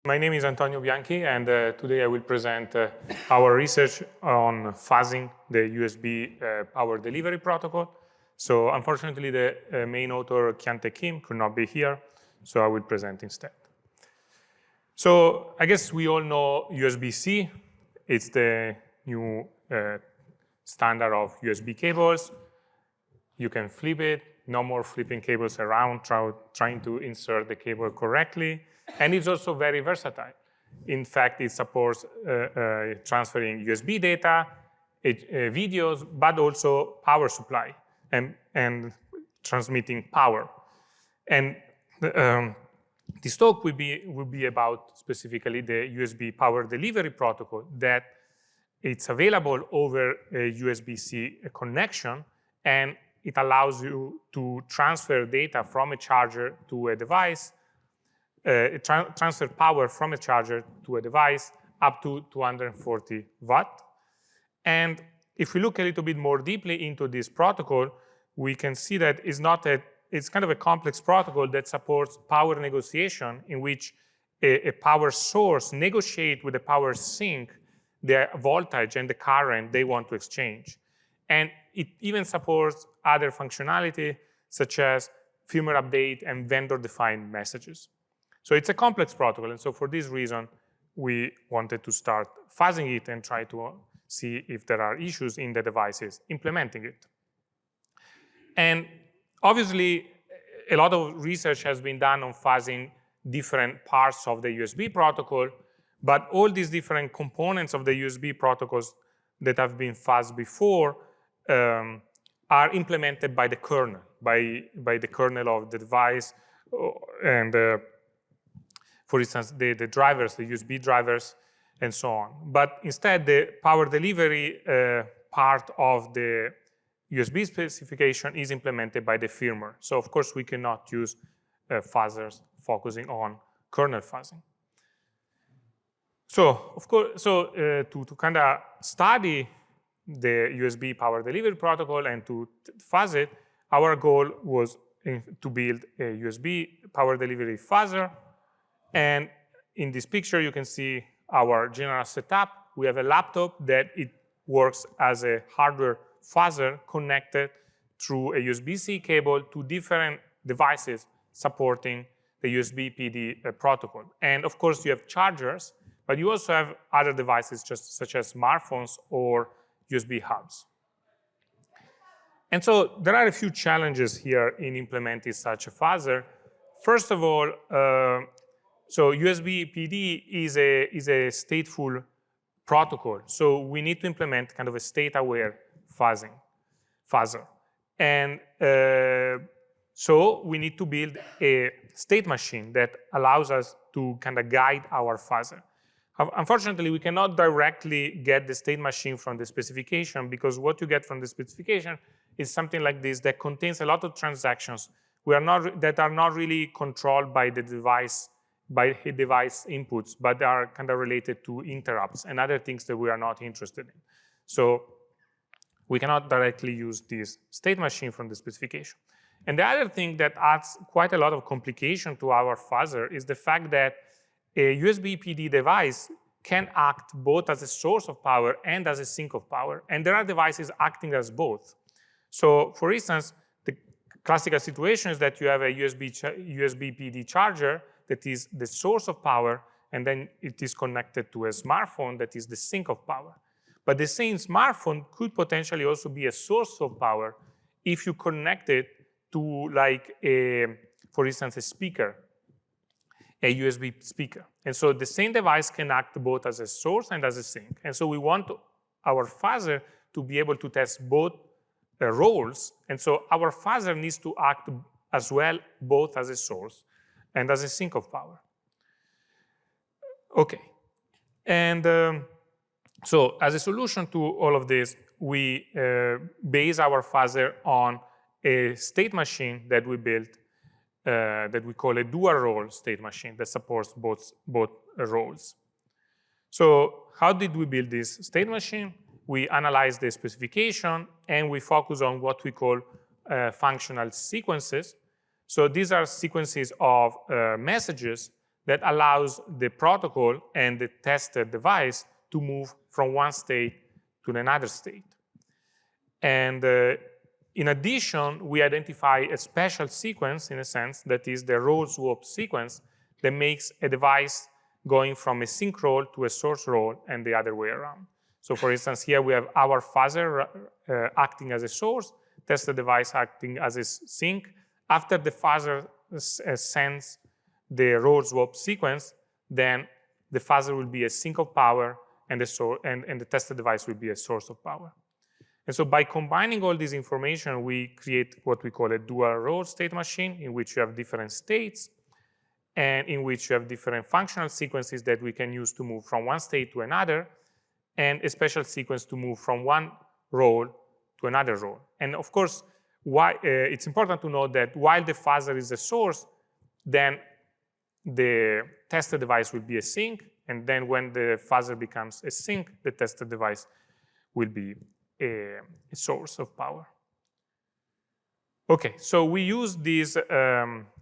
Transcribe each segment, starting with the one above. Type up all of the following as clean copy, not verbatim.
My name is Antonio Bianchi, and today I will present our research on fuzzing the USB power delivery protocol. So unfortunately, the main author, Kyungtae, could not be here, so I will present instead. So I guess we all know USB-C. It's the new standard of USB cables. You can flip it, no more flipping cables around, trying to insert the cable correctly. And it's also very versatile. In fact, it supports transferring USB data, videos, but also power supply and transmitting power. And this talk will be about specifically the USB power delivery protocol, that it's available over a USB-C connection, and it allows you to transfer data from a charger to a device, transfer power from a charger to a device up to 240 watt. And if we look a little bit more deeply into this protocol, we can see that it's kind of a complex protocol that supports power negotiation, in which a power source negotiates with a power sink the voltage and the current they want to exchange. And it even supports other functionality, such as firmware update and vendor-defined messages. So it's a complex protocol, and so for this reason, we wanted to start fuzzing it and try to see if there are issues in the devices implementing it. And obviously, a lot of research has been done on fuzzing different parts of the USB protocol, but all these different components of the USB protocols that have been fuzzed before are implemented by the kernel, by the kernel of the device, and for instance, the drivers, the USB drivers, and so on. But instead, the power delivery part of the USB specification is implemented by the firmware. So of course, we cannot use fuzzers focusing on kernel fuzzing. So of course, to kind of study the USB power delivery protocol and to fuzz it, our goal was to build a USB power delivery fuzzer. And in this picture, you can see our general setup. We have a laptop that it works as a hardware fuzzer connected through a USB-C cable to different devices supporting the USBPD protocol. And of course, you have chargers, but you also have other devices such as smartphones or USB hubs. And so there are a few challenges here in implementing such a fuzzer. First of all, so USBPD is a stateful protocol. So we need to implement kind of a state-aware fuzzer. And so we need to build a state machine that allows us to kind of guide our fuzzer. Unfortunately, we cannot directly get the state machine from the specification, because what you get from the specification is something like this that contains a lot of transactions that are not really controlled by the device, by device inputs, but they are kind of related to interrupts and other things that we are not interested in. So we cannot directly use this state machine from the specification. And the other thing that adds quite a lot of complication to our fuzzer is the fact that a USBPD device can act both as a source of power and as a sink of power. And there are devices acting as both. So for instance, the classical situation is that you have a USBPD charger that is the source of power, and then it is connected to a smartphone that is the sink of power. But the same smartphone could potentially also be a source of power if you connect it to, like, for instance, a speaker, a USB speaker. And so the same device can act both as a source and as a sink. And so we want our fuzzer to be able to test both roles. And so our fuzzer needs to act as well both as a source and as a sink of power. Okay. And so as a solution to all of this, we base our fuzzer on a state machine that we built that we call a dual-role state machine that supports both roles. So how did we build this state machine? We analyzed the specification, and we focus on what we call functional sequences. So these are sequences of messages that allows the protocol and the tested device to move from one state to another state. And in addition, we identify a special sequence, in a sense, that is the role swap sequence that makes a device going from a sync role to a source role and the other way around. So for instance, here we have our fuzzer acting as a source, tested device acting as a sync. After the fuzzer sends the role swap sequence, then the fuzzer will be a sink of power and the tested device will be a source of power. And so by combining all this information, we create what we call a dual role state machine, in which you have different states and in which you have different functional sequences that we can use to move from one state to another, and a special sequence to move from one role to another role. And of course, it's important to note that while the fuzzer is a source, then the tested device will be a sink, and then when the fuzzer becomes a sink, the tested device will be a source of power. Okay, so we use this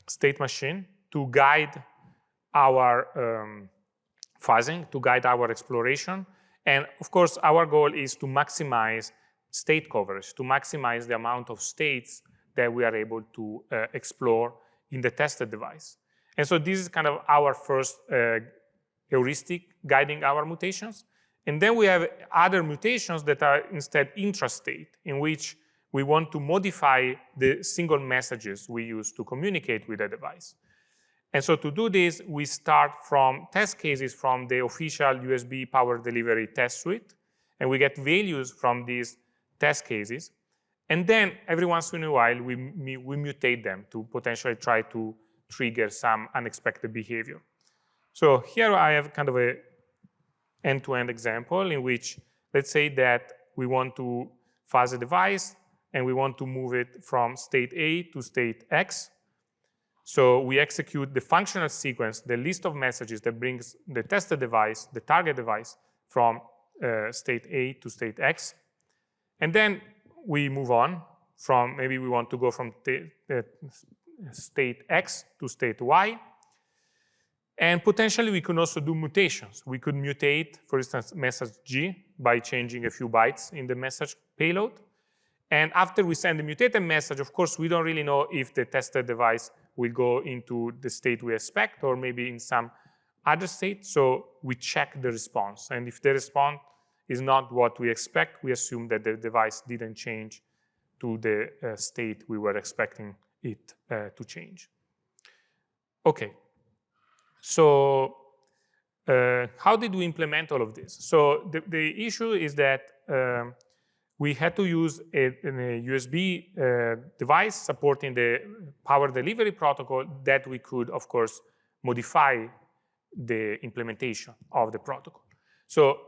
state machine to guide our fuzzing, to guide our exploration. And of course, our goal is to maximize state coverage, to maximize the amount of states that we are able to explore in the tested device. And so this is kind of our first heuristic guiding our mutations. And then we have other mutations that are instead intrastate, in which we want to modify the single messages we use to communicate with the device. And so to do this, we start from test cases from the official USB power delivery test suite, and we get values from these test cases. And then every once in a while, we mutate them to potentially try to trigger some unexpected behavior. So here I have kind of a end-to-end example in which, let's say that we want to fuzz a device and we want to move it from state A to state X. So we execute the functional sequence, the list of messages that brings the tested device, the target device, from state A to state X. And then we move on from, maybe we want to go from state X to state Y. And potentially we can also do mutations. We could mutate, for instance, message G by changing a few bytes in the message payload. And after we send the mutated message, of course, we don't really know if the tested device will go into the state we expect or maybe in some other state. So we check the response. And if the response is not what we expect, we assume that the device didn't change to the state we were expecting it to change. Okay. So how did we implement all of this? So the issue is that we had to use a USB device supporting the power delivery protocol that we could, of course, modify the implementation of the protocol. So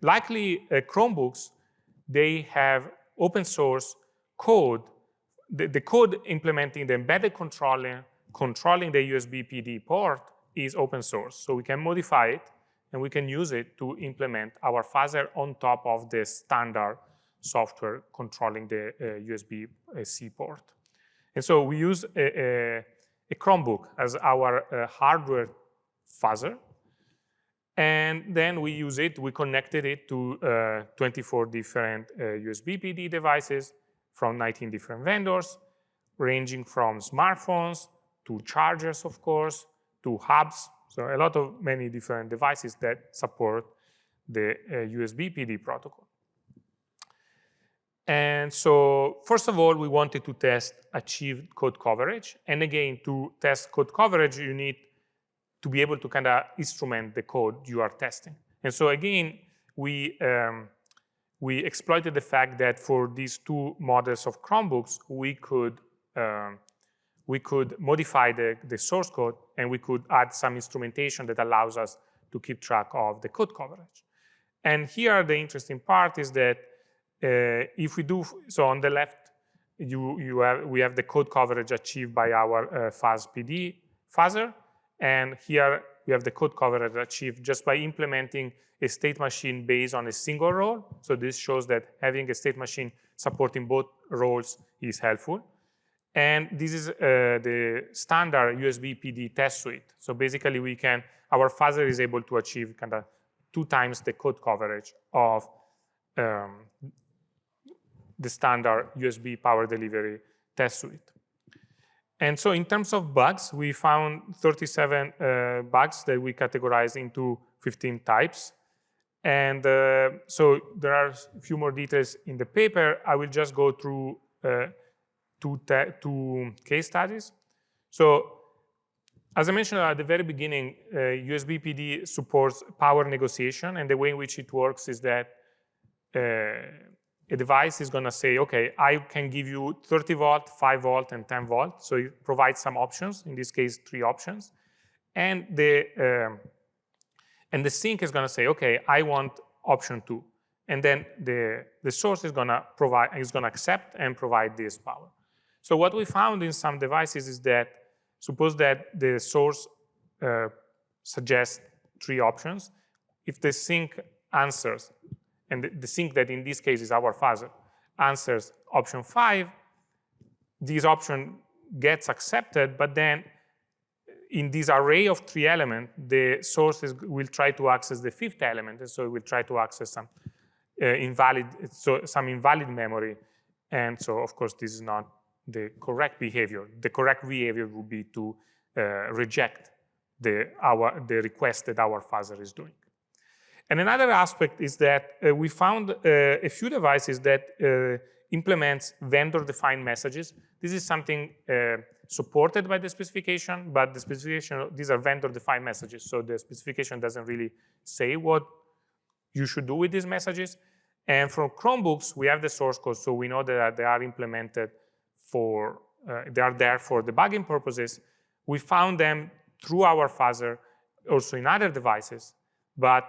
likely Chromebooks, they have open source code, the code implementing the embedded controller controlling the USBPD port is open source. So we can modify it and we can use it to implement our fuzzer on top of the standard software controlling the USB-C port. And so we use a Chromebook as our hardware fuzzer. And then we use it, we connected it to 24 different USBPD devices from 19 different vendors, ranging from smartphones to chargers, of course, to hubs. So a lot of many different devices that support the USBPD protocol. And so first of all, we wanted to test achieved code coverage. And again, to test code coverage, you need to be able to kind of instrument the code you are testing. And so again, we exploited the fact that for these two models of Chromebooks, we could modify the source code and we could add some instrumentation that allows us to keep track of the code coverage. And here the interesting part is that if we do, so on the left, we have the code coverage achieved by our FUZZPD fuzzer. And here we have the code coverage achieved just by implementing a state machine based on a single role. So this shows that having a state machine supporting both roles is helpful. And this is the standard USBPD test suite. So basically, our fuzzer is able to achieve kind of 2 times the code coverage of the standard USB power delivery test suite. And so in terms of bugs, we found 37 bugs that we categorized into 15 types. And so there are a few more details in the paper. I will just go through two case studies. So as I mentioned at the very beginning, USBPD supports power negotiation. And the way in which it works is that a device is going to say, OK, I can give you 30 volt, 5 volt, and 10 volt. So it provides some options, in this case, 3 options. And the sink is going to say, OK, I want option 2. And then the source is going to accept and provide this power. So what we found in some devices is that, suppose that the source suggests 3 options. If the sink answers, and the sink that in this case is our fuzzer, answers option 5, this option gets accepted, but then in this array of 3 elements, the source will try to access the 5th element, and so it will try to access some invalid memory. And so, of course, this is not the correct behavior. The correct behavior would be to reject the request that our fuzzer is doing. And another aspect is that we found a few devices that implements vendor-defined messages. This is something supported by the specification, but the specification, these are vendor-defined messages, so the specification doesn't really say what you should do with these messages. And from Chromebooks, we have the source code, so we know that they are implemented they are there for debugging purposes. We found them through our fuzzer, also in other devices, but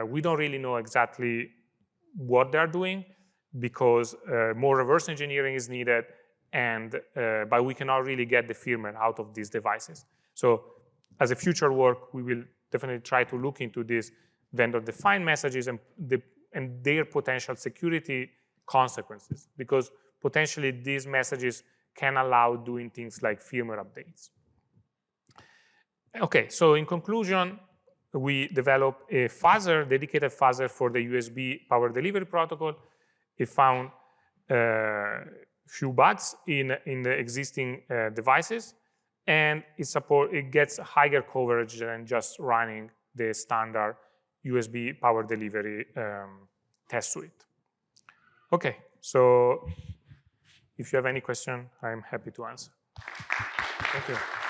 we don't really know exactly what they're doing because more reverse engineering is needed, but we cannot really get the firmware out of these devices. So as a future work, we will definitely try to look into these vendor-defined messages and their potential security consequences, because potentially these messages can allow doing things like firmware updates. OK, so in conclusion, we developed a fuzzer, dedicated fuzzer for the USB power delivery protocol. It found few bugs in the existing devices, and it gets higher coverage than just running the standard USB power delivery test suite. OK, so if you have any question, I'm happy to answer. Thank you.